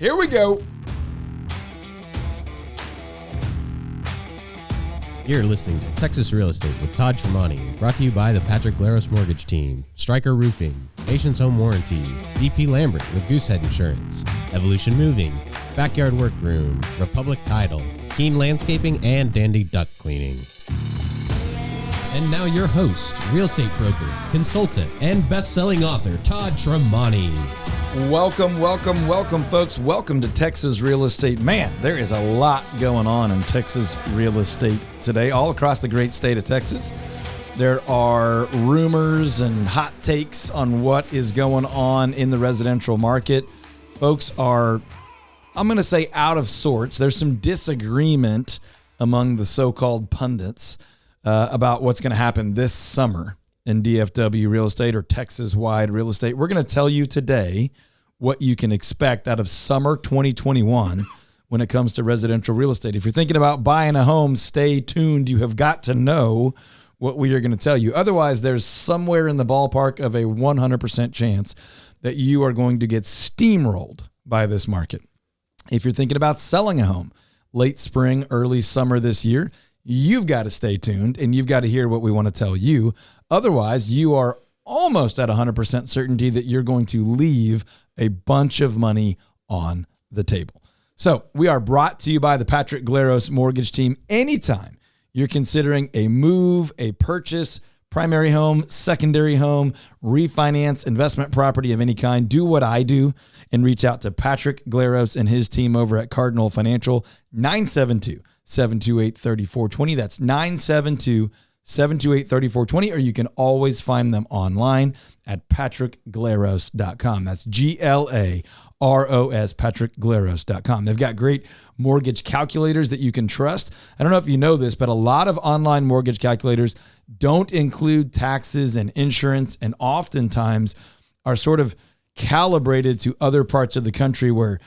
Here we go. You're listening to Texas Real Estate with Todd Tramonte, brought to you by the Patrick Glaros Mortgage Team, Stryker Roofing, Nation's Home Warranty, DP Lambert with Goosehead Insurance, Evolution Moving, Backyard Workroom, Republic Title, Keen Landscaping, and Dandy Duck Cleaning. And now your host, real estate broker, consultant, and best-selling author, Todd Tramonte. Welcome, folks. Welcome to Texas Real Estate. Man, there is a lot going on in Texas real estate today, all across the great state of Texas. There are rumors and hot takes on what is going on in the residential market. Folks are, I'm going to say, out of sorts. There's some disagreement among the so-called pundits about what's going to happen this summer in DFW real estate or Texas-wide real estate. We're going to tell you today what you can expect out of summer 2021 when it comes to residential real estate. If you're thinking about buying a home, stay tuned. You have got to know what we are going to tell you. Otherwise, there's somewhere in the ballpark of a 100% chance that you are going to get steamrolled by this market. If you're thinking about selling a home late spring, early summer this year, you've got to stay tuned and you've got to hear what we want to tell you. Otherwise, you are almost at 100% certainty that you're going to leave a bunch of money on the table. So we are brought to you by the Patrick Glaros Mortgage Team. Anytime you're considering a move, a purchase, primary home, secondary home, refinance, investment property of any kind, do what I do and reach out to Patrick Glaros and his team over at Cardinal Financial, 972-728-3420. That's 972-728-3420, or you can always find them online at patrickglaros.com. That's Glaros, patrickglaros.com. They've got great mortgage calculators that you can trust. I don't know if you know this, but a lot of online mortgage calculators don't include taxes and insurance, and oftentimes are sort of calibrated to other parts of the country where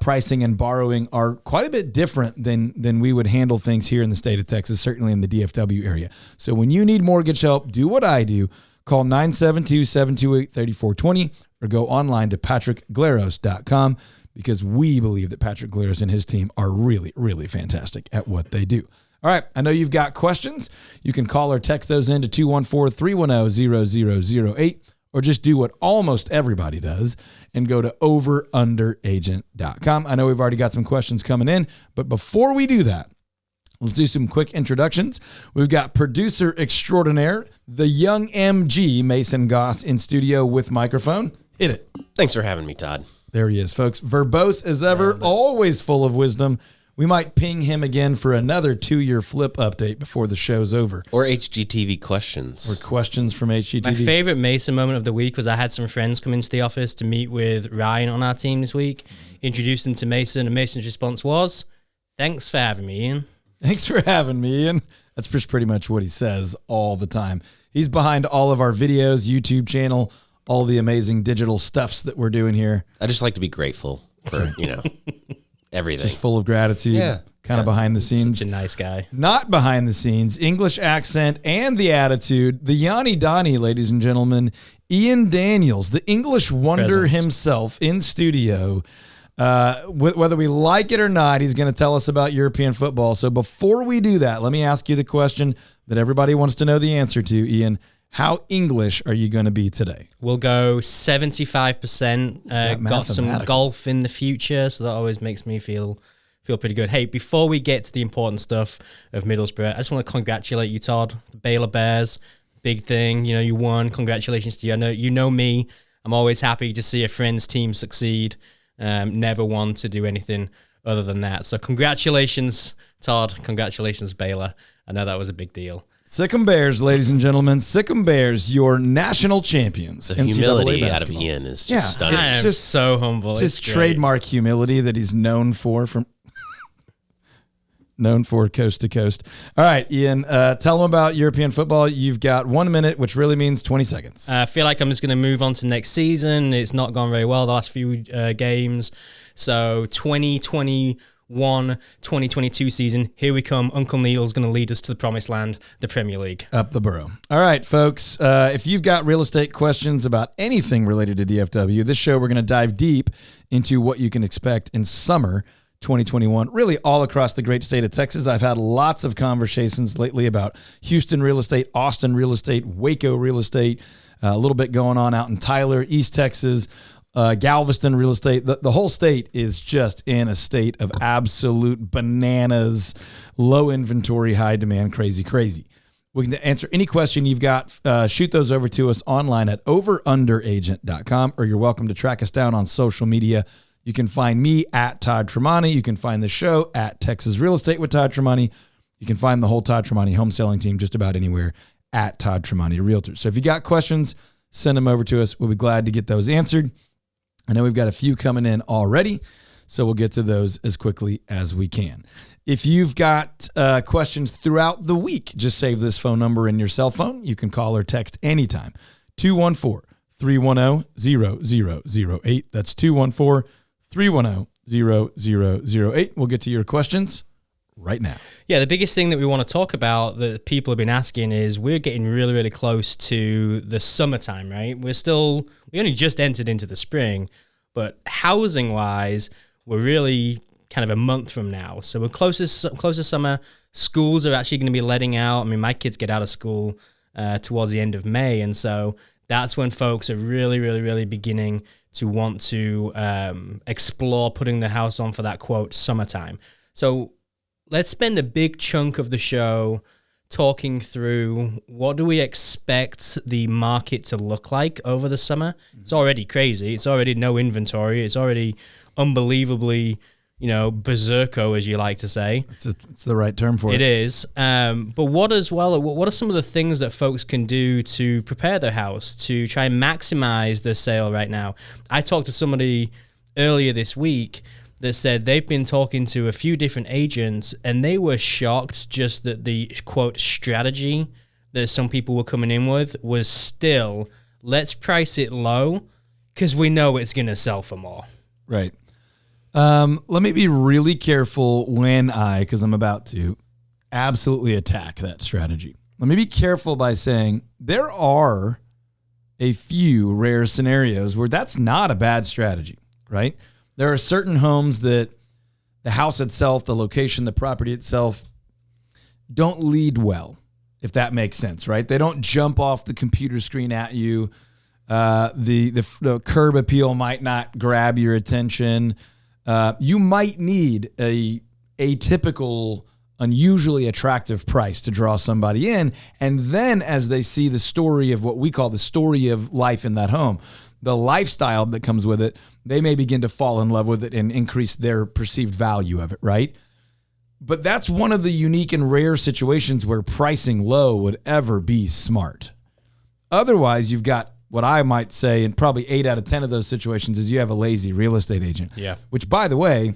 pricing and borrowing are quite a bit different than we would handle things here in the state of Texas, certainly in the DFW area. So when you need mortgage help, do what I do. Call 972-728-3420 or go online to patrickglaros.com, because we believe that Patrick Glaros and his team are really, really fantastic at what they do. All right, I know you've got questions. You can call or text those in to 214-310-0008. Or just do what almost everybody does and go to overunderagent.com. I know we've already got some questions coming in, but before we do that, let's do some quick introductions. We've got producer extraordinaire, the young MG, Mason Goss, in studio with microphone. Hit it. Thanks for having me, Todd. There he is, folks. Verbose as ever, always full of wisdom. We might ping him again for another 2-year flip update before the show's over. Or HGTV questions. Or questions from HGTV. My favorite Mason moment of the week was I had some friends come into the office to meet with Ryan on our team this week, introduced them to Mason, and Mason's response was, "Thanks for having me, Ian." Thanks for having me, Ian. That's just pretty much what he says all the time. He's behind all of our videos, YouTube channel, all the amazing digital stuffs that we're doing here. I just like to be grateful for, everything. Just full of gratitude, kind of behind the scenes. Such a nice guy. Not behind the scenes, English accent and the attitude, the Yanni Donnie, ladies and gentlemen, Ian Daniels, the English wonder himself in studio. Whether we like it or not, he's going to tell us about European football. So before we do that, let me ask you the question that everybody wants to know the answer to, Ian. How English are you going to be today? We'll go 75%. Got some golf in the future, so that always makes me feel pretty good. Hey, before we get to the important stuff of Middlesbrough, I just want to congratulate you, Todd. The Baylor Bears, big thing. You won. Congratulations to you. I know you know me. I'm always happy to see a friend's team succeed. Never want to do anything other than that. So congratulations, Todd. Congratulations, Baylor. I know that was a big deal. Sick'em Bears, ladies and gentlemen. Sick'em Bears, your national champions. The humility out of Ian is just stunning. I am so humble. It's his trademark humility that he's known for coast to coast. All right, Ian, tell them about European football. You've got 1 minute, which really means 20 seconds. I feel like I'm just going to move on to next season. It's not gone very well the last few games. So 2021 2022 season. Here we come. Uncle Neil's going to lead us to the promised land, the Premier League. Up the borough. All right, folks. If you've got real estate questions about anything related to DFW, this show we're going to dive deep into what you can expect in summer 2021, really all across the great state of Texas. I've had lots of conversations lately about Houston real estate, Austin real estate, Waco real estate, a little bit going on out in Tyler, East Texas, Galveston real estate. The whole state is just in a state of absolute bananas, low inventory, high demand, crazy. We can answer any question you've got. Shoot those over to us online at overunderagent.com, or you're welcome to track us down on social media. You can find me at Todd Tramonte. You can find the show at Texas Real Estate with Todd Tramonte. You can find the whole Todd Tramonte home selling team just about anywhere at Todd Tramonte Realtors. So if you got questions, send them over to us. We'll be glad to get those answered. I know we've got a few coming in already, so we'll get to those as quickly as we can. If you've got questions throughout the week, just save this phone number in your cell phone. You can call or text anytime. 214-310-0008. That's 214-310-0008. We'll get to your questions right now. Yeah, the biggest thing that we want to talk about that people have been asking is we're getting really close to the summertime, right? We only just entered into the spring, but housing wise, we're really kind of a month from now. So we're close to summer. Schools are actually going to be letting out. I mean, my kids get out of school towards the end of May. And so that's when folks are really beginning to want to explore putting the house on for that, quote, summertime. So let's spend a big chunk of the show talking through what do we expect the market to look like over the summer. It's already crazy. It's already no inventory. It's already unbelievably, berserko, as you like to say. It's the right term for it. It is. But what are some of the things that folks can do to prepare their house, to try and maximize the sale right now? I talked to somebody earlier this week that said they've been talking to a few different agents and they were shocked just that the, quote, strategy that some people were coming in with was still, let's price it low because we know it's going to sell for more. Right. Let me be really careful because I'm about to absolutely attack that strategy. Let me be careful by saying there are a few rare scenarios where that's not a bad strategy, right? There are certain homes that the house itself, the location, the property itself don't lead well, if that makes sense, right? They don't jump off the computer screen at you. The curb appeal might not grab your attention. You might need a atypical, unusually attractive price to draw somebody in. And then as they see the story of what we call the story of life in that home, the lifestyle that comes with it, they may begin to fall in love with it and increase their perceived value of it, right? But that's one of the unique and rare situations where pricing low would ever be smart. Otherwise, you've got what I might say, and probably 8 out of 10 of those situations, is you have a lazy real estate agent. Yeah. Which, by the way,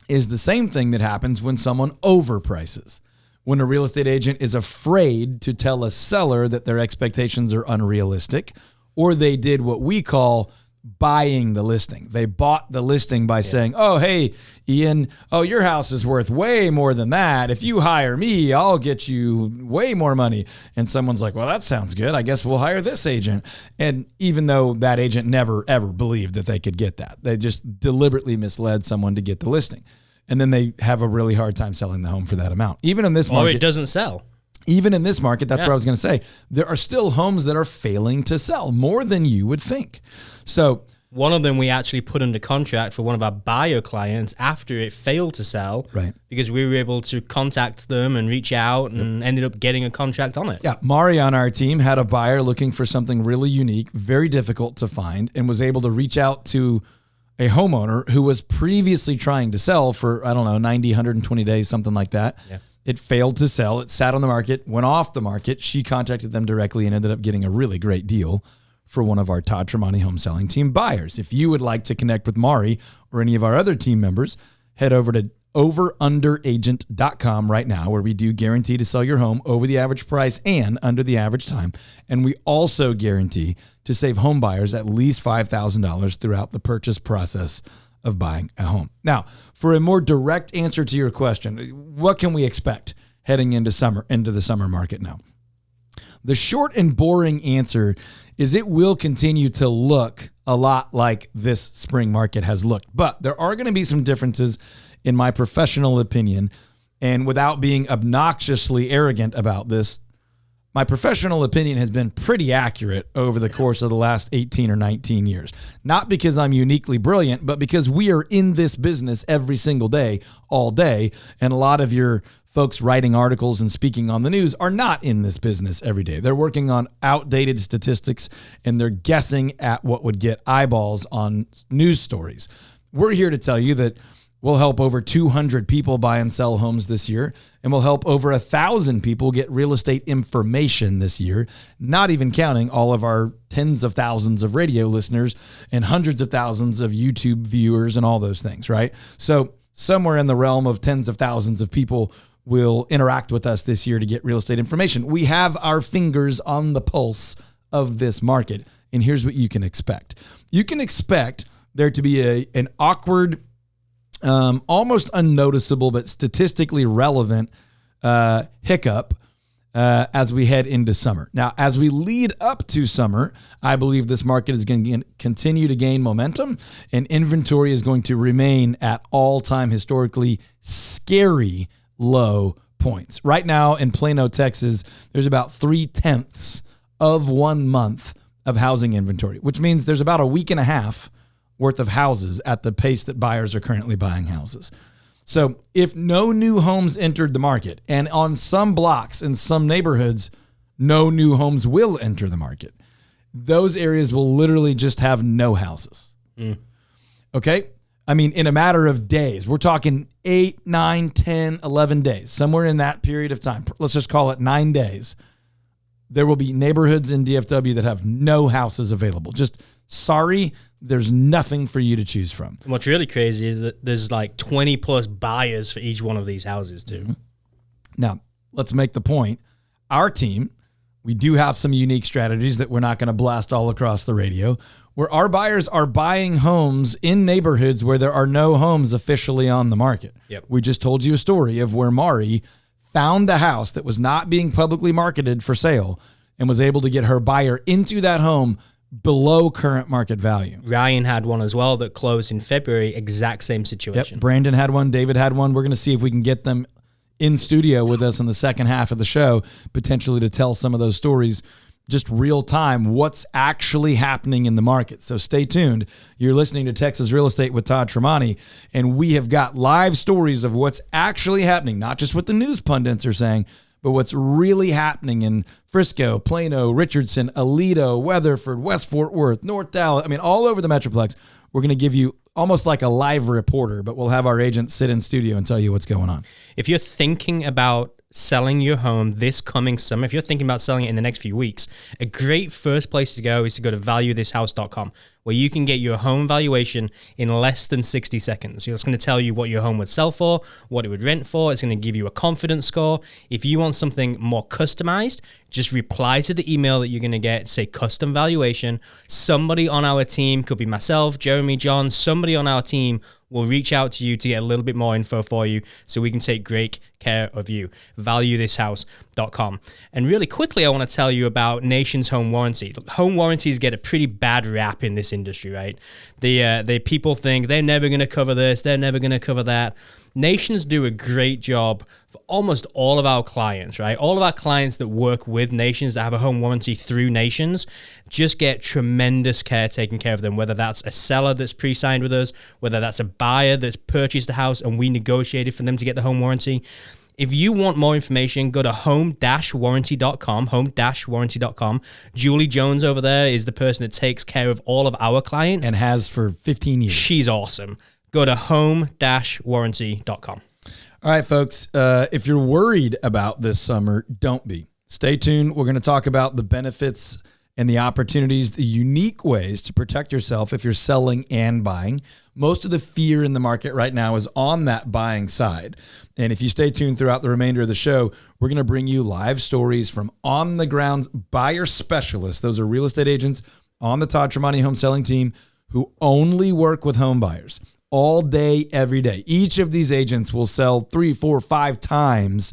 is the same thing that happens when someone overprices. When a real estate agent is afraid to tell a seller that their expectations are unrealistic, or they did what we call buying the listing. They bought the listing by saying, oh, hey, Ian, your house is worth way more than that. If you hire me, I'll get you way more money. And someone's like, well, that sounds good. I guess we'll hire this agent. And even though that agent never, ever believed that they could get that, they just deliberately misled someone to get the listing. And then they have a really hard time selling the home for that amount. Even in this market. Or it doesn't sell. Even in this market, that's what I was going to say. There are still homes that are failing to sell more than you would think. So one of them we actually put under contract for one of our buyer clients after it failed to sell. Right. Because we were able to contact them and reach out and ended up getting a contract on it. Yeah. Mari on our team had a buyer looking for something really unique, very difficult to find, and was able to reach out to a homeowner who was previously trying to sell for, 90, 120 days, something like that. Yeah. It failed to sell. It sat on the market, went off the market. She contacted them directly and ended up getting a really great deal for one of our Todd Tramonte home selling team buyers. If you would like to connect with Mari or any of our other team members, head over to overunderagent.com right now, where we do guarantee to sell your home over the average price and under the average time. And we also guarantee to save home buyers at least $5,000 throughout the purchase process of buying a home. Now, for a more direct answer to your question, what can we expect heading into the summer market now? The short and boring answer is it will continue to look a lot like this spring market has looked. But there are going to be some differences in my professional opinion. And without being obnoxiously arrogant about this, my professional opinion has been pretty accurate over the course of the last 18 or 19 years. Not because I'm uniquely brilliant, but because we are in this business every single day, all day. And a lot of your folks writing articles and speaking on the news are not in this business every day. They're working on outdated statistics and they're guessing at what would get eyeballs on news stories. We're here to tell you that we'll help over 200 people buy and sell homes this year, and we'll help over 1,000 people get real estate information this year, not even counting all of our tens of thousands of radio listeners and hundreds of thousands of YouTube viewers and all those things, right? So somewhere in the realm of tens of thousands of people will interact with us this year to get real estate information. We have our fingers on the pulse of this market, and here's what you can expect. You can expect there to be an awkward, almost unnoticeable, but statistically relevant hiccup as we head into summer. Now, as we lead up to summer, I believe this market is going to continue to gain momentum and inventory is going to remain at all-time historically scary low points. Right now in Plano, Texas, there's about 0.3 of 1 month of housing inventory, which means there's about a week and a half worth of houses at the pace that buyers are currently buying houses. So if no new homes entered the market, and on some blocks in some neighborhoods, no new homes will enter the market, those areas will literally just have no houses. Okay? I mean, in a matter of days, we're talking 8, 9, 10, 11 days, somewhere in that period of time. Let's just call it 9 days. There will be neighborhoods in DFW that have no houses available. Just sorry, there's nothing for you to choose from. And what's really crazy is that there's like 20 plus buyers for each one of these houses too. Mm-hmm. Now, let's make the point. Our team, we do have some unique strategies that we're not going to blast all across the radio, where our buyers are buying homes in neighborhoods where there are no homes officially on the market. Yep. We just told you a story of where Mari found a house that was not being publicly marketed for sale and was able to get her buyer into that home below current market value. Ryan had one as well that closed in February, exact same situation. Yep. Brandon had one, David had one. We're going to see if we can get them in studio with us in the second half of the show, potentially to tell some of those stories just real time, what's actually happening in the market. So stay tuned. You're listening to Texas Real Estate with Todd Tramonte, and we have got live stories of what's actually happening, not just what the news pundits are saying, but what's really happening in Frisco, Plano, Richardson, Aledo, Weatherford, West Fort Worth, North Dallas. I mean, all over the Metroplex. We're going to give you almost like a live reporter, but we'll have our agents sit in studio and tell you what's going on. If you're thinking about selling your home this coming summer, if you're thinking about selling it in the next few weeks, a great first place to go is to go to valuethishouse.com, where you can get your home valuation in less than 60 seconds. It's going to tell you what your home would sell for, what it would rent for. It's going to give you a confidence score. If you want something more customized, just reply to the email that you're going to get, say custom valuation. Somebody on our team, could be myself, Jeremy, John, somebody on our team will reach out to you to get a little bit more info for you so we can take great care of you. Valuethishouse.com. And really quickly, I want to tell you about Nation's home warranty. Home warranties get a pretty bad rap in this industry, right? The people think they're never going to cover this, they're never going to cover that. Nations do a great job for almost all of our clients, right? All of our clients that work with Nations that have a home warranty through Nations just get tremendous care taking care of them, whether that's a seller that's pre-signed with us, whether that's a buyer that's purchased a house and we negotiated for them to get the home warranty. If you want more information, go to home-warranty.com, home-warranty.com. Julie Jones over there is the person that takes care of all of our clients. And has for 15 years. She's awesome. Go to home-warranty.com. All right, folks, if you're worried about this summer, don't be. Stay tuned. We're going to talk about the benefits and the opportunities, the unique ways to protect yourself if you're selling and buying. Most of the fear in the market right now is on that buying side. And if you stay tuned throughout the remainder of the show, we're going to bring you live stories from on-the-ground buyer specialists. Those are real estate agents on the Todd Tramonte home selling team who only work with home buyers, all day, every day. Each of these agents will sell 3, 4, 5 times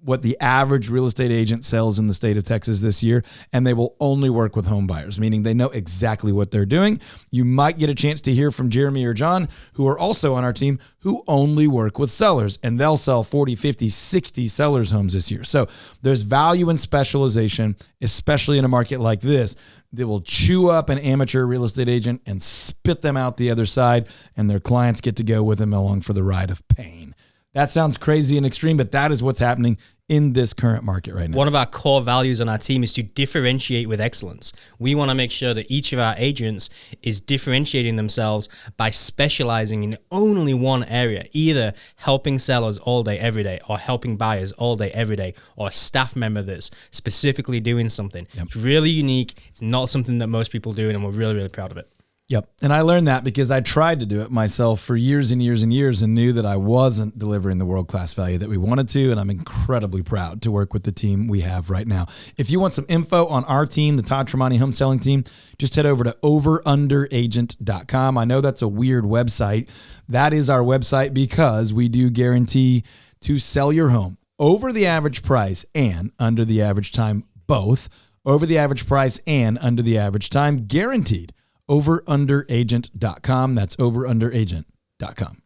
what the average real estate agent sells in the state of Texas this year, and they will only work with home buyers, meaning they know exactly what they're doing. You might get a chance to hear from Jeremy or John, who are also on our team, who only work with sellers, and they'll sell 40, 50, 60 sellers' homes this year. So there's value in specialization, especially in a market like this, that will chew up an amateur real estate agent and spit them out the other side, and their clients get to go with them along for the ride of pain. That sounds crazy and extreme, but that is what's happening in this current market right now. One of our core values on our team is to differentiate with excellence. We want to make sure that each of our agents is differentiating themselves by specializing in only one area, either helping sellers all day, every day, or helping buyers all day, every day, or a staff member that's specifically doing something. Yep. It's really unique. It's not something that most people do, and we're really, really proud of it. Yep. And I learned that because I tried to do it myself for years and years and years and knew that I wasn't delivering the world-class value that we wanted to, and I'm incredibly proud to work with the team we have right now. If you want some info on our team, the Todd Tramonte home selling team, just head over to overunderagent.com. I know that's a weird website. That is our website because we do guarantee to sell your home over the average price and under the average time, both over the average price and under the average time, guaranteed. Overunderagent.com. That's overunderagent.com.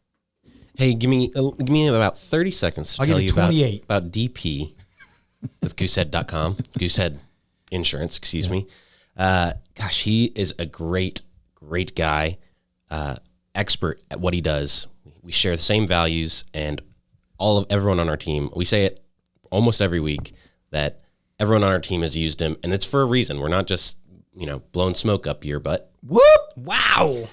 Hey, give me about 30 seconds to tell you about DP with goosehead.com. Goosehead Insurance, excuse me. Gosh, he is a great guy, expert at what he does. We share the same values, and everyone on our team, we say it almost every week that everyone on our team has used him, and it's for a reason. We're not just blowing smoke up your butt. Whoop! Wow.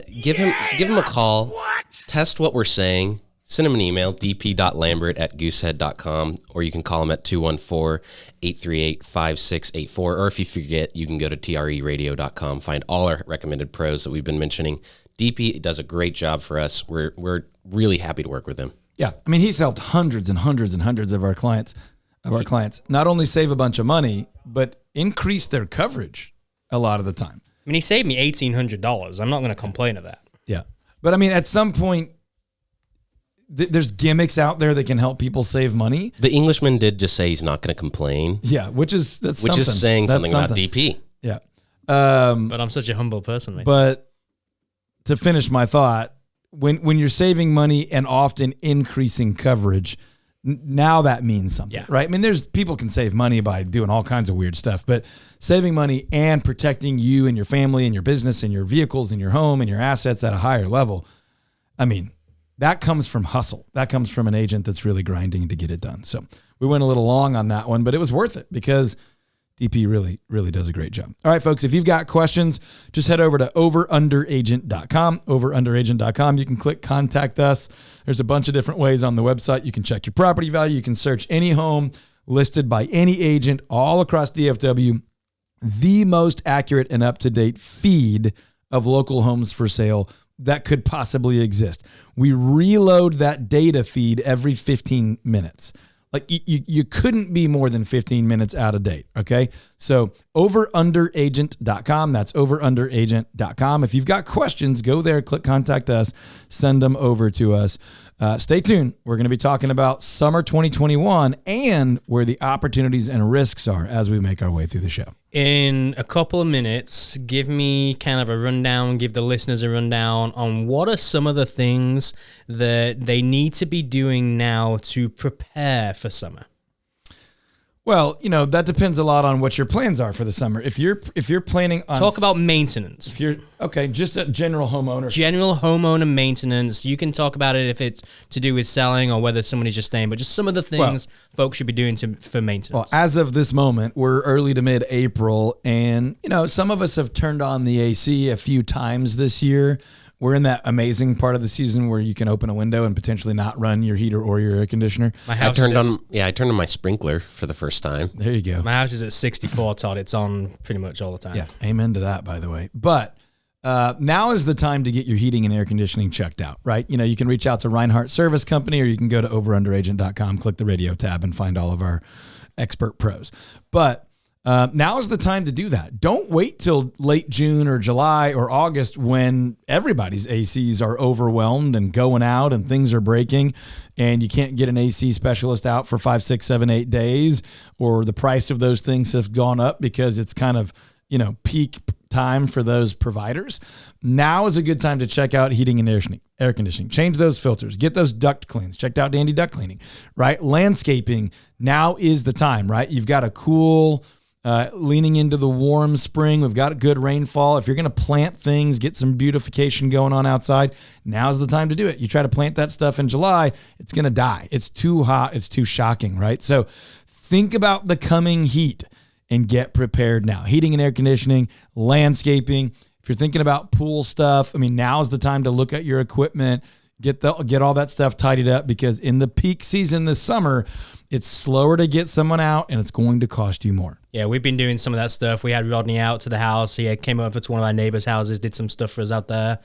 Give him a call. What? Test what we're saying. Send him an email, dp.lambert@goosehead.com, or you can call him at 214-838-5684. Or if you forget, you can go to treradio.com, find all our recommended pros that we've been mentioning. DP does a great job for us. We're really happy to work with him. Yeah, I mean, he's helped hundreds and hundreds and hundreds of our clients not only save a bunch of money, but increase their coverage a lot of the time. I mean, he saved me $1,800. I'm not going to complain of that. Yeah. But I mean, at some point, there's gimmicks out there that can help people save money. The Englishman did just say he's not going to complain. Yeah, which is saying something about DP. Yeah. But I'm such a humble person, mate. But to finish my thought, when you're saving money and often increasing coverage, now that means something, right? I mean, people can save money by doing all kinds of weird stuff, but saving money and protecting you and your family and your business and your vehicles and your home and your assets at a higher level, I mean, that comes from hustle. That comes from an agent that's really grinding to get it done. So we went a little long on that one, but it was worth it because DP really, really does a great job. All right, folks, if you've got questions, just head over to overunderagent.com, overunderagent.com. You can click Contact Us. There's a bunch of different ways on the website. You can check your property value. You can search any home listed by any agent all across DFW. The most accurate and up-to-date feed of local homes for sale that could possibly exist. We reload that data feed every 15 minutes. Like you couldn't be more than 15 minutes out of date, okay? So overunderagent.com, that's overunderagent.com. If you've got questions, go there, click Contact Us, send them over to us. Stay tuned. We're going to be talking about summer 2021 and where the opportunities and risks are as we make our way through the show. In a couple of minutes, give me kind of a rundown, give the listeners a rundown on what are some of the things that they need to be doing now to prepare for summer. Well, that depends a lot on what your plans are for the summer. If you're planning on talk about maintenance. If you're just a general homeowner. General homeowner maintenance. You can talk about it if it's to do with selling or whether somebody's just staying, but just some of the things folks should be doing for maintenance. Well, as of this moment, we're early to mid-April, and some of us have turned on the AC a few times this year. We're in that amazing part of the season where you can open a window and potentially not run your heater or your air conditioner. I turned on my sprinkler for the first time. There you go. My house is at 64, Todd. It's on pretty much all the time. Yeah, amen to that, by the way. But now is the time to get your heating and air conditioning checked out, right? You can reach out to Reinhardt Service Company, or you can go to overunderagent.com, click the radio tab, and find all of our expert pros. But Now is the time to do that. Don't wait till late June or July or August when everybody's ACs are overwhelmed and going out and things are breaking and you can't get an AC specialist out for 5, 6, 7, 8 days, or the price of those things have gone up because it's kind of, peak time for those providers. Now is a good time to check out heating and air conditioning. Change those filters. Get those duct cleans. Checked out Dandy Duct Cleaning, right? Landscaping, now is the time, right? You've got a cool... leaning into the warm spring. We've got a good rainfall. If you're going to plant things, get some beautification going on outside, now's the time to do it. You try to plant that stuff in July, it's going to die. It's too hot. It's too shocking, right? So think about the coming heat and get prepared now. Heating and air conditioning, landscaping. If you're thinking about pool stuff, now's the time to look at your equipment, get all that stuff tidied up, because in the peak season this summer, it's slower to get someone out and it's going to cost you more. Yeah, we've been doing some of that stuff. We had Rodney out to the house. He came over to one of our neighbors' houses, did some stuff for us out there.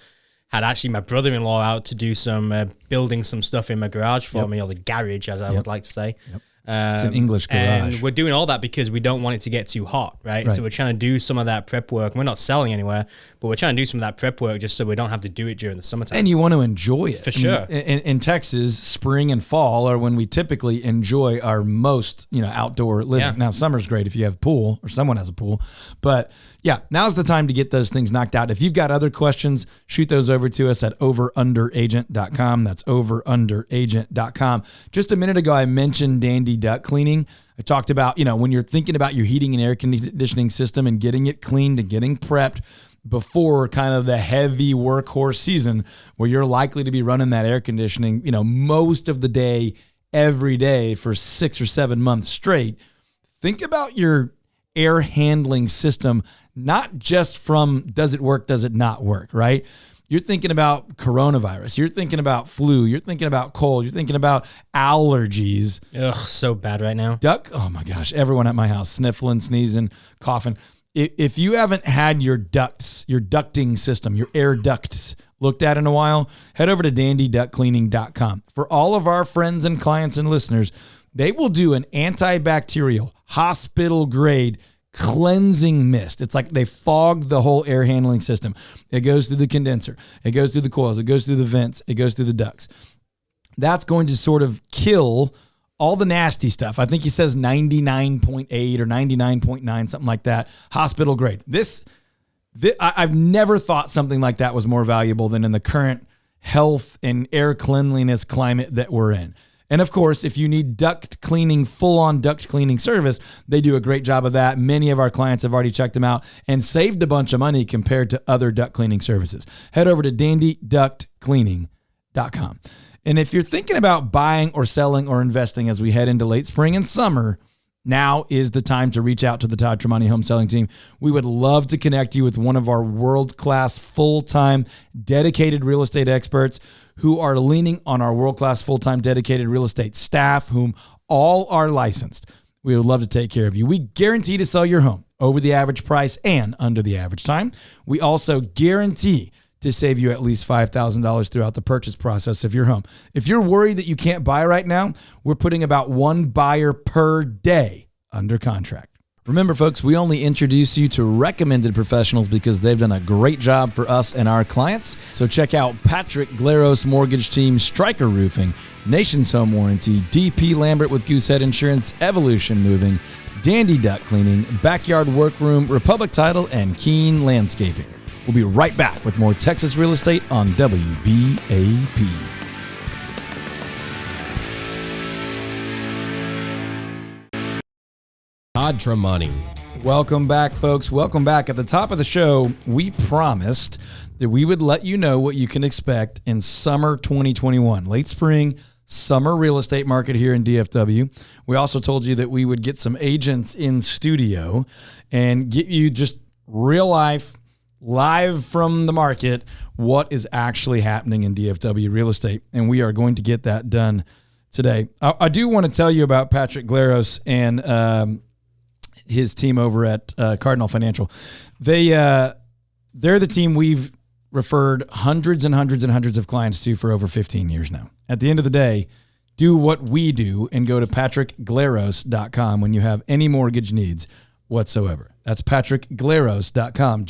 Had actually my brother-in-law out to do some building some stuff in my garage for me, or the garage, as I would like to say. Yep. It's an English garage. And we're doing all that because we don't want it to get too hot, right? So we're trying to do some of that prep work. We're not selling anywhere, but we're trying to do some of that prep work just so we don't have to do it during the summertime. And you want to enjoy it. For sure. In Texas, spring and fall are when we typically enjoy our most, outdoor living. Yeah. Now, summer's great if you have a pool or someone has a pool. But yeah, now's the time to get those things knocked out. If you've got other questions, shoot those over to us at overunderagent.com. That's overunderagent.com. Just a minute ago, I mentioned Dandy Duct Cleaning. I talked about, when you're thinking about your heating and air conditioning system and getting it cleaned and getting prepped before kind of the heavy workhorse season where you're likely to be running that air conditioning, most of the day, every day for 6 or 7 months straight. Think about your air handling system, not just from does it work, does it not work, right? You're thinking about coronavirus. You're thinking about flu. You're thinking about cold. You're thinking about allergies. Ugh, so bad right now. Oh my gosh, everyone at my house sniffling, sneezing, coughing. If you haven't had your ducting system, your air ducts looked at in a while, head over to dandyductcleaning.com. For all of our friends and clients and listeners, they will do an antibacterial, hospital-grade cleansing mist. It's like they fog the whole air handling system. It goes through the condenser. It goes through the coils. It goes through the vents. It goes through the ducts. That's going to sort of kill all the nasty stuff. I think he says 99.8 or 99.9, something like that. Hospital grade. I've never thought something like that was more valuable than in the current health and air cleanliness climate that we're in. And of course, if you need duct cleaning, full-on duct cleaning service, they do a great job of that. Many of our clients have already checked them out and saved a bunch of money compared to other duct cleaning services. Head over to dandyductcleaning.com. And if you're thinking about buying or selling or investing as we head into late spring and summer, now is the time to reach out to the Todd Tramonte home selling team. We would love to connect you with one of our world-class, full-time, dedicated real estate experts who are leaning on our world-class, full-time, dedicated real estate staff, whom all are licensed. We would love to take care of you. We guarantee to sell your home over the average price and under the average time. We also guarantee to save you at least $5,000 throughout the purchase process of your home. If you're worried that you can't buy right now, we're putting about one buyer per day under contract. Remember, folks, we only introduce you to recommended professionals because they've done a great job for us and our clients. So check out Patrick Glaros Mortgage Team, Stryker Roofing, Nation's Home Warranty, DP Lambert with Goosehead Insurance, Evolution Moving, Dandy Duct Cleaning, Backyard Workroom, Republic Title, and Keen Landscaping. We'll be right back with more Texas real estate on WBAP. Todd Tramonte. Welcome back, folks. Welcome back. At the top of the show, we promised that we would let you know what you can expect in summer 2021, late spring, summer real estate market here in DFW. We also told you that we would get some agents in studio and get you just real life, live from the market, what is actually happening in DFW real estate. And we are going to get that done today. I do want to tell you about Patrick Glaros and his team over at Cardinal Financial. They're the team we've referred hundreds and hundreds and hundreds of clients to for over 15 years now. At the end of the day, do what we do and go to patrickglaros.com when you have any mortgage needs. whatsoever. That's PatrickGlaros.com,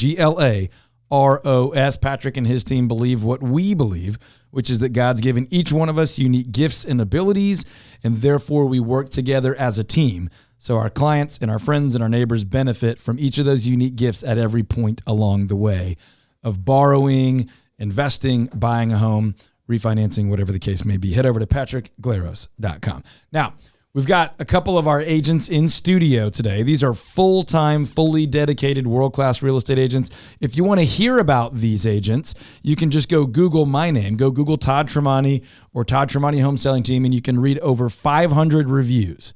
GLAROS. Patrick and his team believe what we believe, which is that God's given each one of us unique gifts and abilities, and therefore we work together as a team. So our clients and our friends and our neighbors benefit from each of those unique gifts at every point along the way of borrowing, investing, buying a home, refinancing, whatever the case may be. Head over to PatrickGlaros.com. Now, we've got a couple of our agents in studio today. These are full-time, fully dedicated, world-class real estate agents. If you want to hear about these agents, you can just go Google my name. Go Google Todd Tramonte or Todd Tramonte Home Selling Team, and you can read over 500 reviews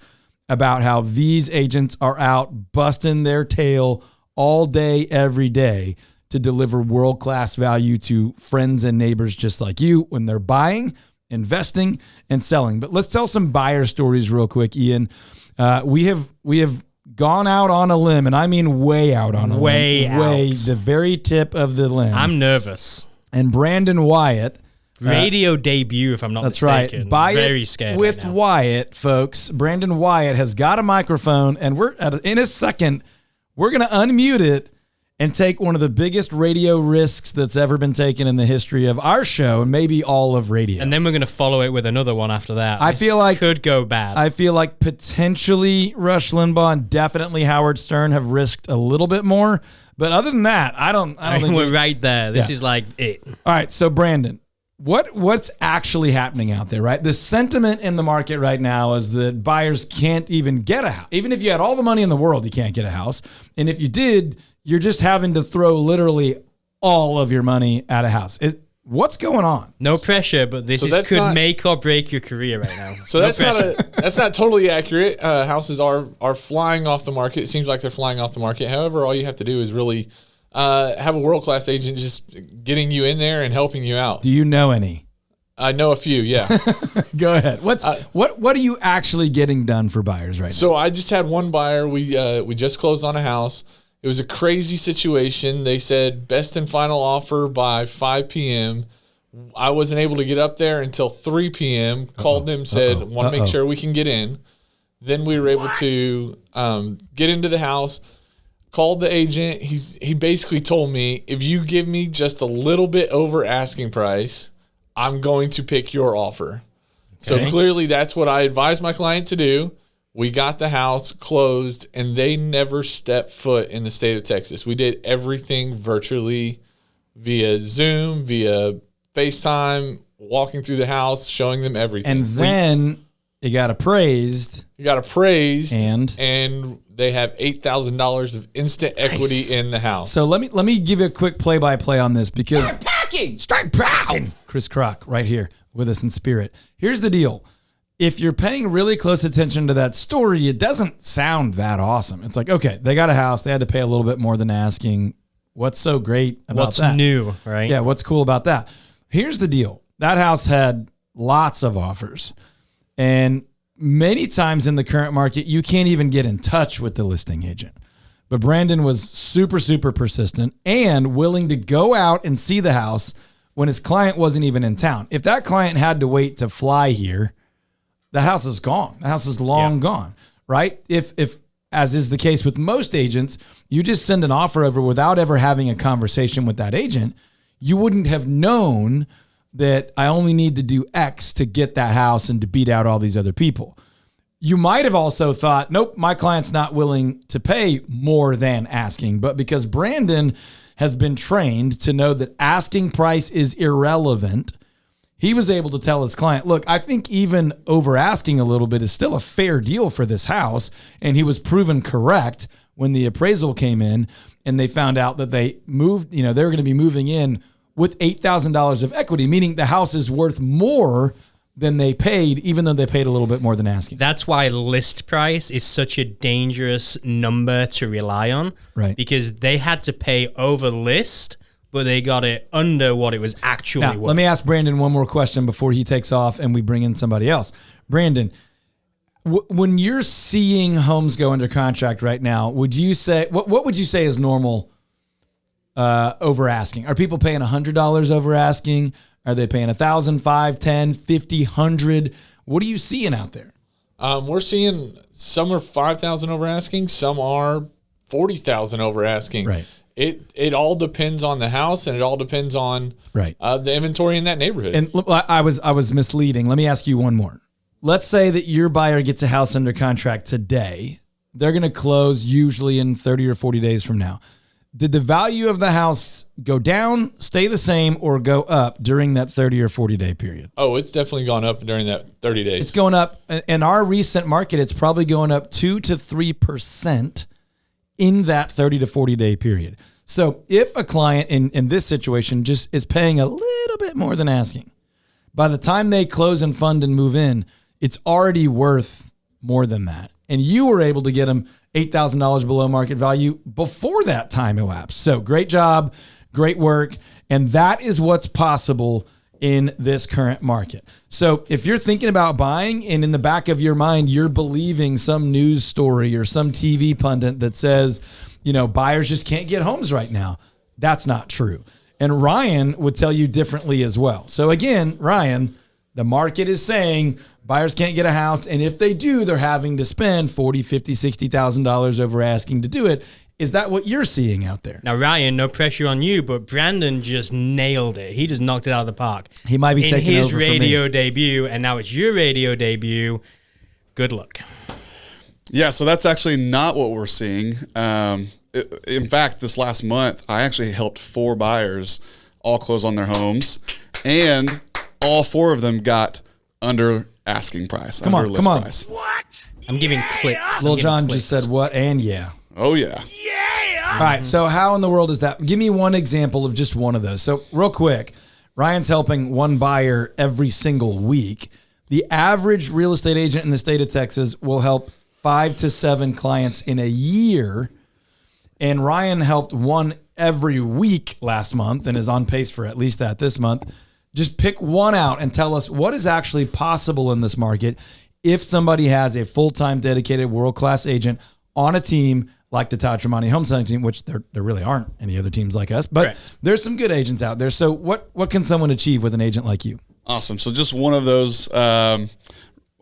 about how these agents are out busting their tail all day, every day to deliver world-class value to friends and neighbors just like you when they're buying, investing, and selling. But let's tell some buyer stories real quick, Ian. We have gone out on a limb, and I mean way out on a limb. Way, the very tip of the limb. I'm nervous. And Brandon Wyatt, radio debut, if I'm not mistaken. Right. Buy Very it scared with right now. Wyatt, folks. Brandon Wyatt has got a microphone, and in a second, we're going to unmute it and take one of the biggest radio risks that's ever been taken in the history of our show and maybe all of radio. And then we're going to follow it with another one after that. I feel like could go bad. I feel like potentially Rush Limbaugh and definitely Howard Stern have risked a little bit more. But other than that, I don't think we're right there. This is like it. All right, so Brandon, what's actually happening out there, right? The sentiment in the market right now is that buyers can't even get a house. Even if you had all the money in the world, you can't get a house. And if you did, you're just having to throw literally all of your money at a house. What's going on? No pressure, but this could make or break your career right now. So that's not totally accurate. Houses are flying off the market. It seems like they're flying off the market. However, all you have to do is really have a world-class agent just getting you in there and helping you out. Do you know any? I know a few, yeah. Go ahead. What are you actually getting done for buyers right now? So I just had one buyer. We just closed on a house. It was a crazy situation. They said best and final offer by 5 p.m. I wasn't able to get up there until 3 p.m. Called them, said, want to make sure we can get in. Then we were able to get into the house. Called the agent. He basically told me, if you give me just a little bit over asking price, I'm going to pick your offer. Okay. So clearly that's what I advised my client to do. We got the house closed, and they never stepped foot in the state of Texas. We did everything virtually via Zoom, via FaceTime, walking through the house, showing them everything. And then it got appraised. And they have $8,000 of instant equity in the house. So let me give you a quick play-by-play on this because start packing. Chris Kroc right here with us in spirit. Here's the deal. If you're paying really close attention to that story, it doesn't sound that awesome. It's like, okay, they got a house. They had to pay a little bit more than asking. What's so great about that? What's new, right? Yeah, what's cool about that? Here's the deal. That house had lots of offers. And many times in the current market, you can't even get in touch with the listing agent. But Brandon was super, super persistent and willing to go out and see the house when his client wasn't even in town. If that client had to wait to fly here, the house is gone. The house is long gone, right? If as is the case with most agents, you just send an offer over without ever having a conversation with that agent, you wouldn't have known that I only need to do X to get that house and to beat out all these other people. You might have also thought, nope, my client's not willing to pay more than asking. But because Brandon has been trained to know that asking price is irrelevant, he was able to tell his client, look, I think even over asking a little bit is still a fair deal for this house. And he was proven correct when the appraisal came in and they found out that they moved, they were going to be moving in with $8,000 of equity, meaning the house is worth more than they paid, even though they paid a little bit more than asking. That's why list price is such a dangerous number to rely on. Right. Because they had to pay over list, but they got it under what it was actually worth. Let me ask Brandon one more question before he takes off and we bring in somebody else. Brandon, when you're seeing homes go under contract right now, would you say what would you say is normal over asking? Are people paying $100 over asking? Are they paying $1,000, $5, $10, $50, $100? What are you seeing out there? We're seeing some are $5,000 over asking. Some are 40,000 over asking. Right. It all depends on the house, and it all depends on the inventory in that neighborhood. And I was misleading. Let me ask you one more. Let's say that your buyer gets a house under contract today. They're going to close usually in 30 or 40 days from now. Did the value of the house go down, stay the same, or go up during that 30 or 40-day period? Oh, it's definitely gone up during that 30 days. It's going up. In our recent market, it's probably going up 2 to 3% in that 30 to 40-day period. So if a client in this situation just is paying a little bit more than asking, by the time they close and fund and move in, it's already worth more than that. And you were able to get them $8,000 below market value before that time elapsed. So great job, great work. And that is what's possible in this current market. So if you're thinking about buying and in the back of your mind, you're believing some news story or some TV pundit that says, buyers just can't get homes right now, that's not true. And Ryan would tell you differently as well. So again, Ryan, the market is saying buyers can't get a house. And if they do, they're having to spend $40,000, $50,000, $60,000 over asking to do it. Is that what you're seeing out there? Now, Ryan, no pressure on you, but Brandon just nailed it. He just knocked it out of the park. He might be taking over for me. In his radio debut, and now it's your radio debut. Good luck. Yeah, so that's actually not what we're seeing. In fact, this last month, I actually helped 4 buyers all close on their homes, and all 4 of them got under asking price. Come on. Price. What? I'm giving clicks. Lil John just said what and yeah. Oh, yeah. All right, so how in the world is that? Give me one example of just one of those. So real quick, Ryan's helping one buyer every single week. The average real estate agent in the state of Texas will help 5 to 7 clients in a year. And Ryan helped one every week last month and is on pace for at least that this month. Just pick one out and tell us what is actually possible in this market if somebody has a full-time dedicated world-class agent on a team like the Todd Tramonte home selling team, which there really aren't any other teams like us, but there's some good agents out there. So what can someone achieve with an agent like you? Awesome. So just one of those, I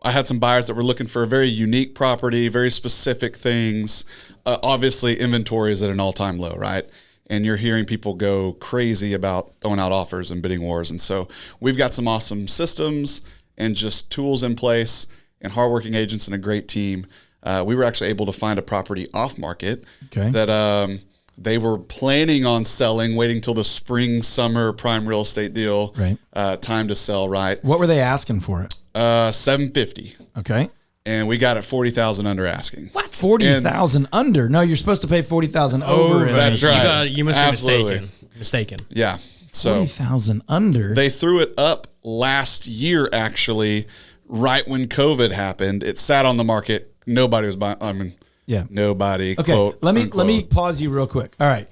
had some buyers that were looking for a very unique property, very specific things. Obviously, inventory is at an all-time low, right? And you're hearing people go crazy about throwing out offers and bidding wars. And so we've got some awesome systems and just tools in place and hardworking agents and a great team. We were actually able to find a property off market that they were planning on selling, waiting till the spring, summer prime real estate deal time to sell, right? What were they asking for it? $750. Okay. And we got it 40,000 under asking. What? 40,000 under? No, you're supposed to pay 40,000 over. That's right. You must be mistaken. Yeah. So 40,000 under. They threw it up last year, actually, right when COVID happened. It sat on the market. Nobody was buying. I mean, nobody. Okay. Quote, let me pause you real quick. All right.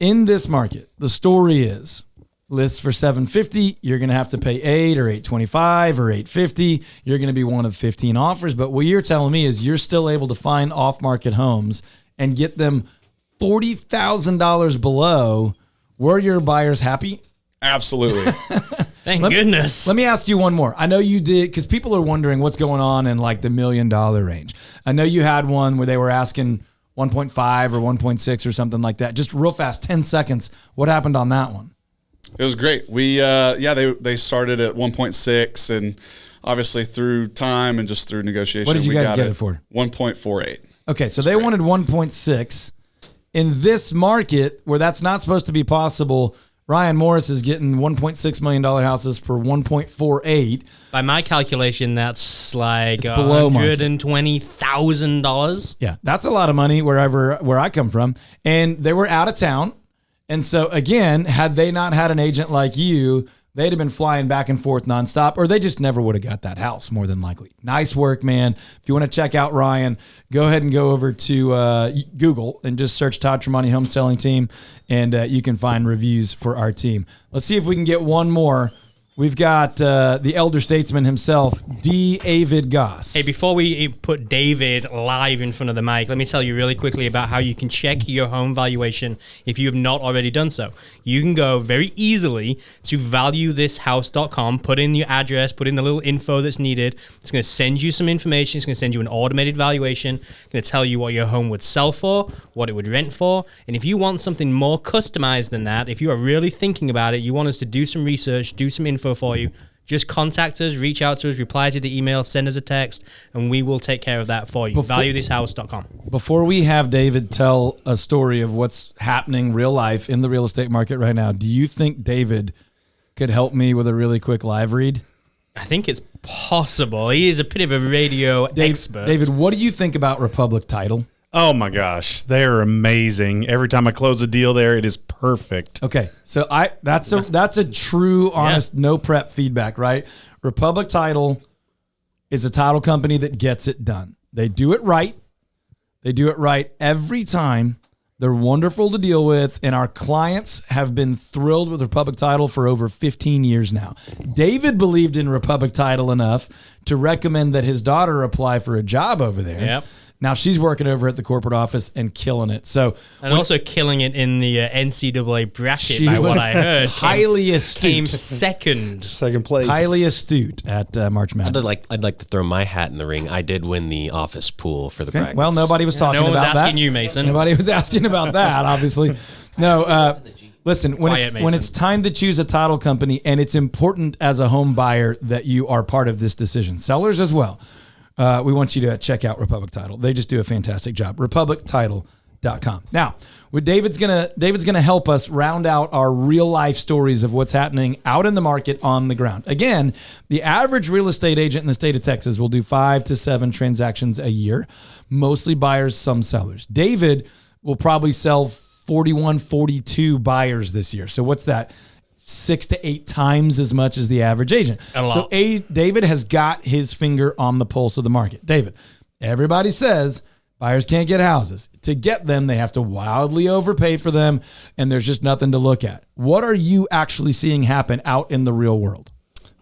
In this market, the story is list for $750. You're going to have to pay $8 or $825 or $850. You're going to be one of 15 offers. But what you're telling me is you're still able to find off-market homes and get them $40,000 below. Were your buyers happy? Absolutely. Thank goodness. Let me ask you one more. I know you did, because people are wondering what's going on in like the $1 million range. I know you had one where they were asking 1.5 or 1.6 or something like that. Just real fast, 10 seconds. What happened on that one? It was great. We, they started at 1.6, and obviously through time and just through negotiation, what did you guys get it for? 1.48. Okay, so they wanted 1.6. In this market where that's not supposed to be possible, Ryan Morris is getting $1.6 million houses for 1.48. By my calculation, that's like $120,000. Yeah, that's a lot of money where I come from. And they were out of town. And so, again, had they not had an agent like you, they'd have been flying back and forth nonstop, or they just never would have got that house, more than likely. Nice work, man. If you want to check out Ryan, go ahead and go over to Google and just search Todd Tramonte Home Selling Team, and you can find reviews for our team. Let's see if we can get one more. We've got the elder statesman himself, David Goss. Hey, before we put David live in front of the mic, let me tell you really quickly about how you can check your home valuation if you have not already done so. You can go very easily to valuethishouse.com, put in your address, put in the little info that's needed. It's going to send you some information. It's going to send you an automated valuation. It's going to tell you what your home would sell for, what it would rent for. And if you want something more customized than that, if you are really thinking about it, you want us to do some research, do some info for you, just contact us, reach out to us, reply to the email, send us a text, and we will take care of that for you. ValueThisHouse.com. Before we have David tell a story of what's happening real life in the real estate market right now, do you think David could help me with a really quick live read? I think it's possible. He is a bit of a radio expert. David, what do you think about Republic Title? Oh my gosh, they're amazing. Every time I close a deal there, it is perfect. Okay, so that's a true, honest, no prep feedback, right? Republic Title is a title company that gets it done. They do it right. They do it right every time. They're wonderful to deal with, and our clients have been thrilled with Republic Title for over 15 years now. David believed in Republic Title enough to recommend that his daughter apply for a job over there. Yep. Now she's working over at the corporate office and killing it. And also killing it in the NCAA bracket, by what I heard. Highly astute. Came second place. Highly astute at March Madness. I'd like to throw my hat in the ring. I did win the office pool for the brackets. Well, nobody was talking no one was about asking that. you, Mason. Nobody was asking about that, obviously. No, listen, when it's time to choose a title company, and it's important as a home buyer that you are part of this decision. Sellers as well. We want you to check out Republic Title. They just do a fantastic job. RepublicTitle.com. Now, David's gonna help us round out our real life stories of what's happening out in the market on the ground. Again, the average real estate agent in the state of Texas will do 5 to 7 transactions a year, mostly buyers, some sellers. David will probably sell 41, 42 buyers this year. So what's that? 6 to 8 times as much as the average agent. So David has got his finger on the pulse of the market. David, everybody says buyers can't get houses. To get them, they have to wildly overpay for them, and there's just nothing to look at. What are you actually seeing happen out in the real world?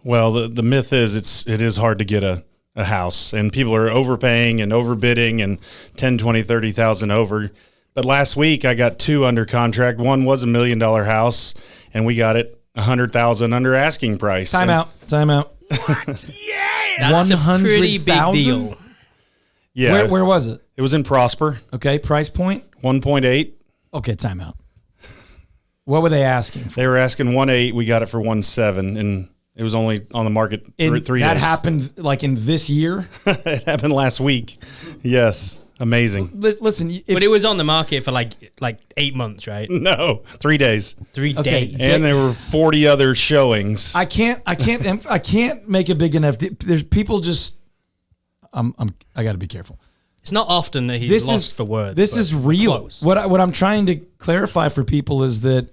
Well, the myth is it is hard to get a house, and people are overpaying and overbidding and 10, 20, 30,000 over. But last week I got 2 under contract. One was $1 million house, and we got it $100,000 under asking price. Time out. Yeah, that's a pretty big deal. Yeah. Where was it? It was in Prosper. Okay, price point? 1.8. Okay, time out. What were they asking for? They were asking 1.8. We got it for 1.7, and it was only on the market 3 days. That happened like in this year? It happened last week. Yes. Amazing. Listen, but it was on the market for like 8 months, right? No, 3 days. 3 days. And there were 40 other showings. I can't make a big enough. There's people just. I got to be careful. It's not often that he's lost for words. This is real. Close. What I'm trying to clarify for people is that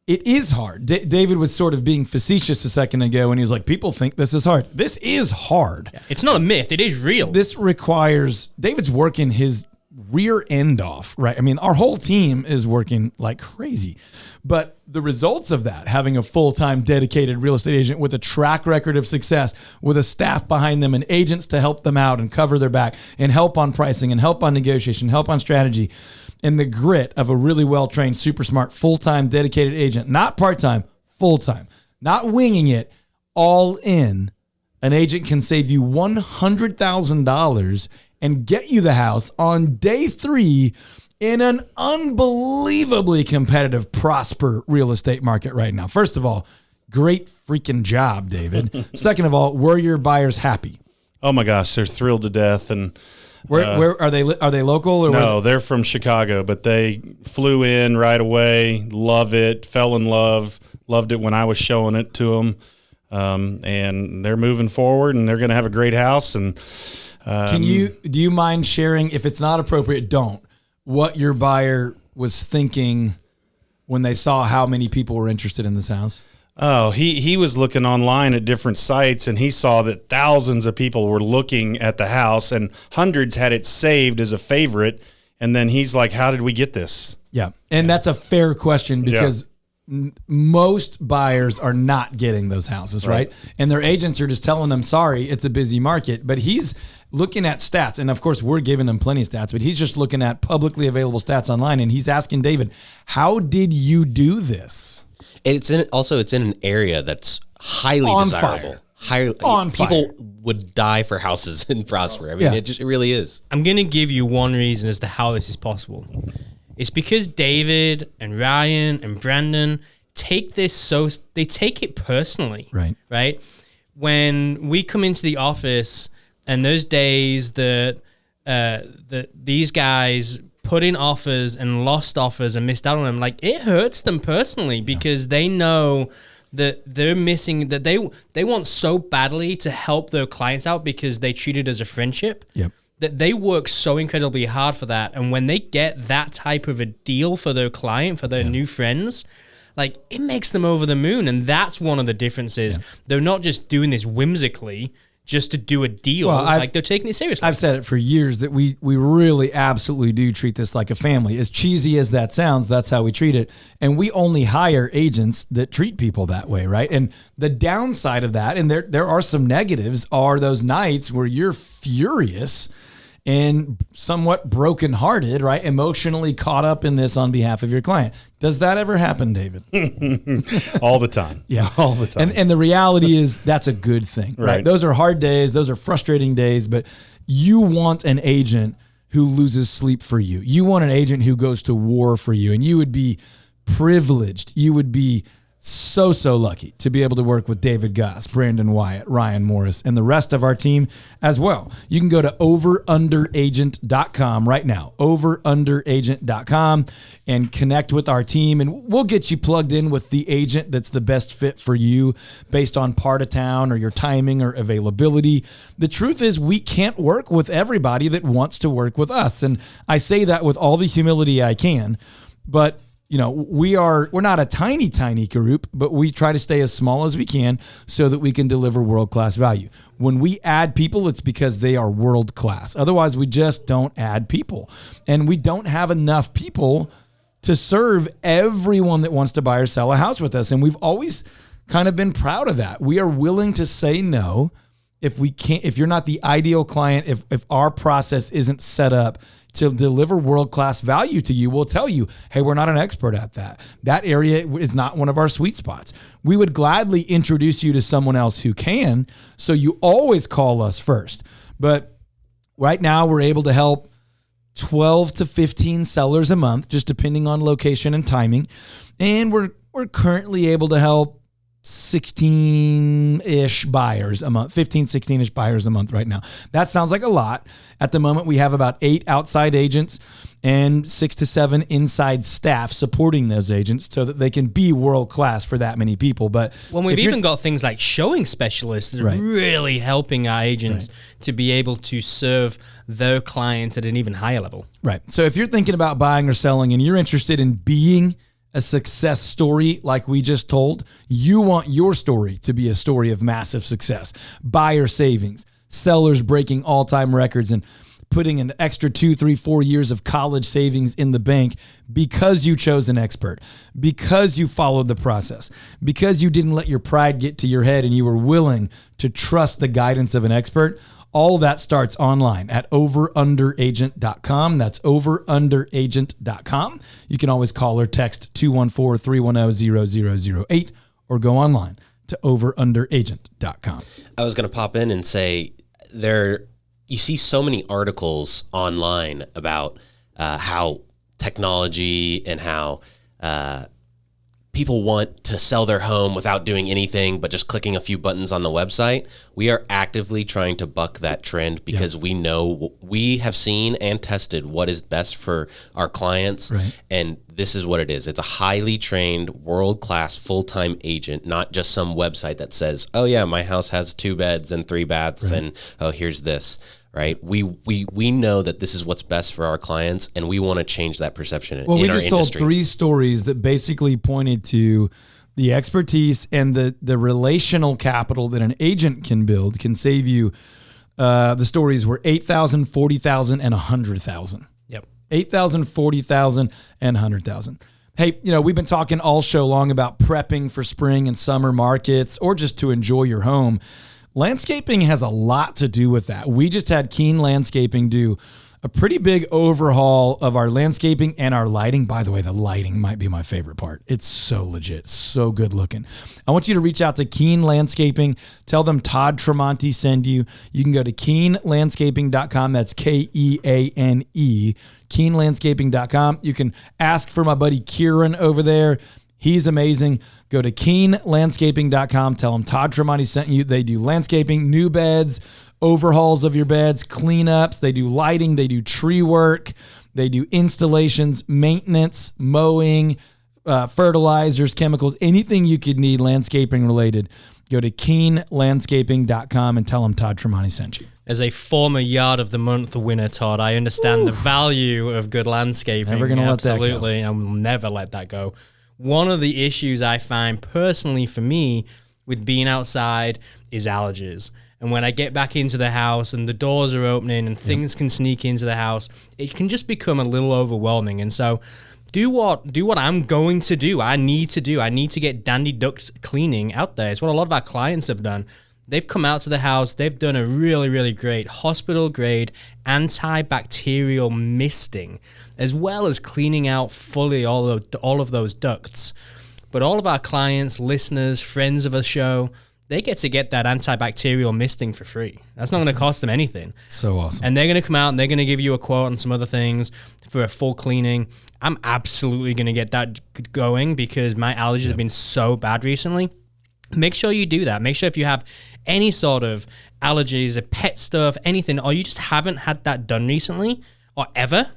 it is hard. David was sort of being facetious a second ago when he was like, people think this is hard. This is hard. Yeah, it's not a myth. It is real. This requires, David's working his rear end off, right? I mean, our whole team is working like crazy. But the results of that, having a full-time dedicated real estate agent with a track record of success, with a staff behind them and agents to help them out and cover their back and help on pricing and help on negotiation, help on strategy, and the grit of a really well-trained, super smart, full-time dedicated agent, not part-time, full-time, not winging it, all in, an agent can save you $100,000 and get you the house on day 3 in an unbelievably competitive, Prosper real estate market right now. First of all, great freaking job, David. Second of all, were your buyers happy? Oh my gosh, they're thrilled to death. And where are they? Are they local? Or no, they're from Chicago, but they flew in right away. Love it. Fell in love. Loved it when I was showing it to them. And they're moving forward, and they're going to have a great house. And do you mind sharing, if it's not appropriate, don't, what your buyer was thinking when they saw how many people were interested in this house? Oh, he was looking online at different sites, and he saw that thousands of people were looking at the house, and hundreds had it saved as a favorite. And then he's like, how did we get this? Yeah. And that's a fair question, because most buyers are not getting those houses, right? And their agents are just telling them, sorry, it's a busy market. But he's looking at stats. And of course, we're giving him plenty of stats, but he's just looking at publicly available stats online. And he's asking David, how did you do this? It's in an area that's highly On desirable. fire. People would die for houses in Prosper. I mean, it really is. I'm going to give you one reason as to how this is possible. It's because David and Ryan and Brandon take it personally. Right? When we come into the office and those days that these guys put in offers and lost offers and missed out on them, like, it hurts them personally because they know that they're missing, that they want so badly to help their clients out because they treat it as a friendship. That they work so incredibly hard for that. And when they get that type of a deal for their client, for their new friends, like, it makes them over the moon. And that's one of the differences. They're not just doing this whimsically just to do a deal. Like, they're taking it seriously. I've said it for years that we really absolutely do treat this like a family. As cheesy as that sounds, that's how we treat it. And we only hire agents that treat people that way, right? And the downside of that, and there are some negatives, are those nights where you're furious and somewhat brokenhearted, right? Emotionally caught up in this on behalf of your client. Does that ever happen, David? All the time. Yeah. All the time. And the reality is that's a good thing, right? Those are hard days. Those are frustrating days, but you want an agent who loses sleep for you. You want an agent who goes to war for you, and you would be privileged. You would be so lucky to be able to work with David Goss, Brandon Wyatt, Ryan Morris, and the rest of our team as well. You can go to overunderagent.com right now, overunderagent.com, and connect with our team, and we'll get you plugged in with the agent that's the best fit for you based on part of town or your timing or availability. The truth is, we can't work with everybody that wants to work with us, and I say that with all the humility I can, but you know, we're not a tiny group, but we try to stay as small as we can so that we can deliver world-class value. When we add people, it's because they are world-class. Otherwise, we just don't add people. And we don't have enough people to serve everyone that wants to buy or sell a house with us. And we've always kind of been proud of that. We are willing to say no if you're not the ideal client, if our process isn't set up to deliver world-class value to you. We'll tell you, hey, we're not an expert at that. That area is not one of our sweet spots. We would gladly introduce you to someone else who can, so you always call us first. But right now, we're able to help 12 to 15 sellers a month, just depending on location and timing. And we're currently able to help 16-ish buyers a month, 15, 16-ish buyers a month right now. That sounds like a lot. At the moment, we have about 8 outside agents and 6 to 7 inside staff supporting those agents so that they can be world-class for that many people. But when we've even got things like showing specialists that are really helping our agents to be able to serve their clients at an even higher level. Right. So if you're thinking about buying or selling and you're interested in being a success story like we just told, you want your story to be a story of massive success. Buyer savings, sellers breaking all-time records, and putting an extra 2, 3, 4 years of college savings in the bank because you chose an expert, because you followed the process, because you didn't let your pride get to your head and you were willing to trust the guidance of an expert. All that starts online at overunderagent.com. That's overunderagent.com. You can always call or text 214-310-0008 or go online to overunderagent.com. I was going to pop in and say you see so many articles online about how technology and how people want to sell their home without doing anything but just clicking a few buttons on the website. We are actively trying to buck that trend because we know, we have seen and tested what is best for our clients. And this is what it is. It's a highly trained, world-class, full-time agent, not just some website that says, oh yeah, my house has 2 beds and 3 baths and oh, here's this. Right, we know that this is what's best for our clients, and we want to change that perception in our industry. Well, we just told 3 stories that basically pointed to the expertise and the relational capital that an agent can build can save you. The stories were $8,000, $40,000, and $100,000. Yep, $8,000, $40,000, and $100,000. Hey, we've been talking all show long about prepping for spring and summer markets or just to enjoy your home. Landscaping has a lot to do with that. We just had Keen Landscaping do a pretty big overhaul of our landscaping and our lighting. By the way, the lighting might be my favorite part. It's so legit, so good looking. I want you to reach out to Keen Landscaping. Tell them Todd Tramonte send you. You can go to keenlandscaping.com. That's Keane, keenlandscaping.com. You can ask for my buddy Kieran over there. He's amazing. Go to keenlandscaping.com. Tell them Todd Tramonte sent you. They do landscaping, new beds, overhauls of your beds, cleanups. They do lighting. They do tree work. They do installations, maintenance, mowing, fertilizers, chemicals, anything you could need landscaping related. Go to keenlandscaping.com and tell them Todd Tramonte sent you. As a former Yard of the Month winner, Todd, I understand the value of good landscaping. Never going to let that go. Absolutely. I will never let that go. One of the issues I find personally for me with being outside is allergies. And when I get back into the house and the doors are opening and things can sneak into the house, it can just become a little overwhelming. And so do what I'm going to do. I need to get Dandy Duct Cleaning out there. It's what a lot of our clients have done. They've come out to the house. They've done a really, really great hospital-grade antibacterial misting, as well as cleaning out fully all of those ducts. But all of our clients, listeners, friends of the show, they get that antibacterial misting for free. That's not going to cost them anything. So awesome. And they're going to come out and they're going to give you a quote on some other things for a full cleaning. I'm absolutely going to get that going because my allergies have been so bad recently. Make sure you do that. Make sure if you have any sort of allergies, pet stuff, anything, or you just haven't had that done recently or ever,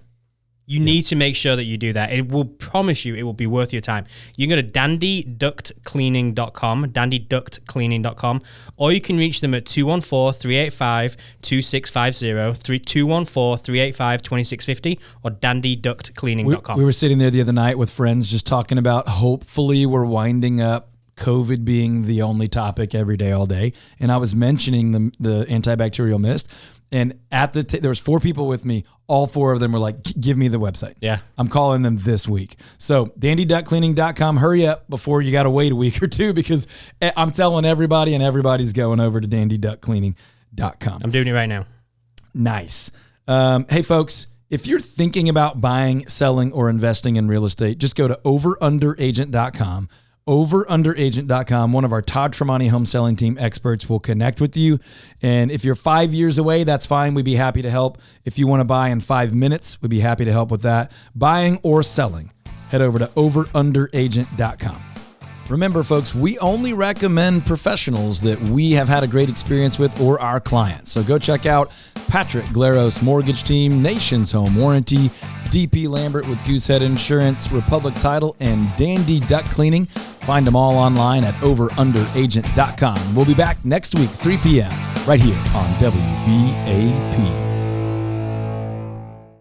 you need to make sure that you do that. It will promise you it will be worth your time. You can go to dandyductcleaning.com, dandyductcleaning.com, or you can reach them at 214-385-2650, 214-385-2650, or dandyductcleaning.com. We were sitting there the other night with friends just talking about hopefully we're winding up COVID being the only topic every day, all day. And I was mentioning the antibacterial mist. And at there was 4 people with me. All 4 of them were like, give me the website. Yeah. I'm calling them this week. So dandyductcleaning.com, hurry up before you got to wait a week or 2 because I'm telling everybody and everybody's going over to dandyductcleaning.com. I'm doing it right now. Nice. Hey, folks, if you're thinking about buying, selling, or investing in real estate, just go to overunderagent.com. Overunderagent.com. One of our Todd Tramonte home selling team experts will connect with you. And if you're 5 years away, that's fine. We'd be happy to help. If you want to buy in 5 minutes, we'd be happy to help with that. Buying or selling, head over to overunderagent.com. Remember, folks, we only recommend professionals that we have had a great experience with or our clients. So go check out Patrick Glaros Mortgage Team, Nation's Home Warranty, DP Lambert with Goosehead Insurance, Republic Title, and Dandy Duct Cleaning. Find them all online at overunderagent.com. We'll be back next week, 3 p.m., right here on WBAP.